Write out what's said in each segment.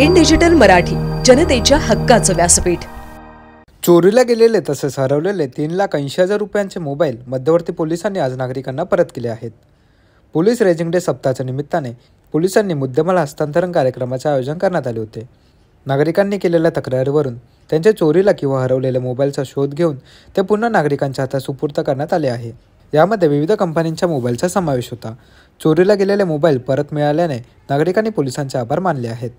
In digital Marathi, जनतेच्या हक्काचं व्यासपीठ। चोरीला गेलेले तसेच हरवलेले 3,80,000 रुपयांचे मोबाईल मध्यवर्ती पोलिसांनी आज नागरिकांना परत केले आहेत। पोलीस रेजिंग डे सप्ताहाच्या निमित्ताने पोलिसांनी मुद्देमाल हस्तांतरण कार्यक्रमाचे आयोजन करण्यात आले होते। नागरिकांनी केलेल्या तक्रारीवरून त्यांच्या चोरीला किंवा हरवलेल्या मोबाईलचा शोध घेऊन ते पुन्हा नागरिकांच्या हातात सुपूर्द करण्यात आले आहे। यामध्ये विविध कंपन्यांच्या मोबाईलचा समावेश होता। चोरीला गेलेले मोबाईल परत मिळाल्याने नागरिकांनी पोलिसांचे आभार मानले आहेत।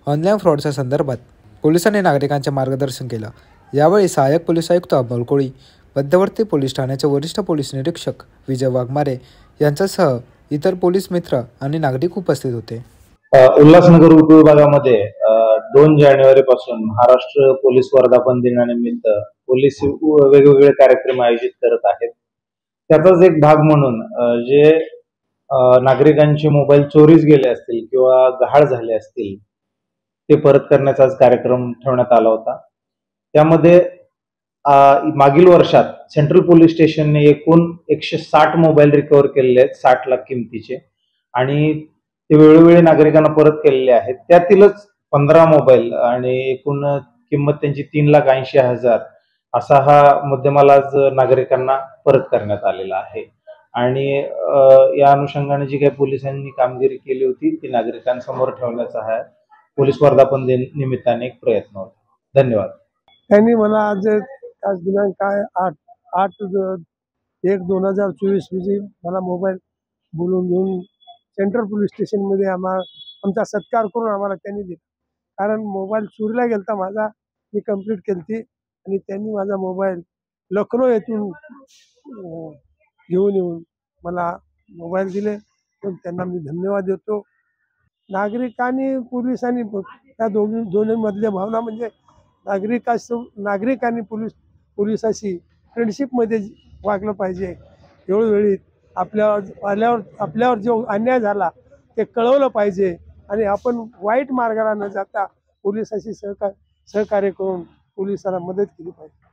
ऑनलाईन फ्रॉडच्या संदर्भात पोलिसांनी नागरिकांचे मार्गदर्शन केलं। यावेळी सहाय्यक पोलीस आयुक्त अमोल कोळी, मध्यवर्ती पोलीस ठाण्याचे वरिष्ठ पोलीस निरीक्षक विजय वाघमारे यांच्यासह इतर पोलीस मित्र आणि नागरिक उपस्थित होते। उल्हासनगर उपविभागामध्ये 2 जानेवारी पासून महाराष्ट्र पोलीस वर्धापन दिनानिमित्त पोलीस वेगवेगळे कार्यक्रम आयोजित करत आहेत। त्याचाच एक भाग म्हणून जे नागरिकांचे मोबाईल चोरीस गेले असतील किंवा गहाळ झाले असतील ते परत करण्याचा कार्यक्रम ठेवण्यात आला होता। त्यामध्ये मागील वर्षात सेंट्रल पोलीस स्टेशनने एकूण 160 मोबाईल रिकव्हर केलेले आहेत 60 लाख किमतीचे, आणि ते वेळोवेळी नागरिकांना परत केलेले आहेत। त्यातीलच 15 मोबाईल आणि एकूण किंमत त्यांची 3,80,000 असा हा मुद्देमाल आज नागरिकांना परत करण्यात आलेला आहे। आणि या अनुषंगाने जी काही पोलिसांनी कामगिरी केली होती ती नागरिकांसमोर ठेवण्याचा हा पोलीस वर्धापन दिन निमित्ताने एक प्रयत्न होता। धन्यवाद। त्यांनी मला आज दिनांक 8/1/2024 रोजी मला मोबाईल बोलून घेऊन सेंट्रल पोलीस स्टेशनमध्ये आमचा सत्कार करून आम्हाला त्यांनी दिला। कारण मोबाईल चोरीला गेलता माझा, मी कंप्लीट केली आणि त्यांनी माझा मोबाईल लखनौ येथून घेऊन येऊन मला मोबाईल दिले, पण त्यांना मी धन्यवाद देतो। नागरिकांनी पोलिसांनी त्या दोन्ही मधल्या भावना म्हणजे नागरिकांनी पोलिसाशी फ्रेंडशिपमध्ये वागलं पाहिजे। वेळोवेळी आपल्यावर जो अन्याय झाला ते कळवलं पाहिजे आणि आपण वाईट मार्गाला न जाता पोलिसाशी सहकार्य करून पोलिसाला मदत केली पाहिजे।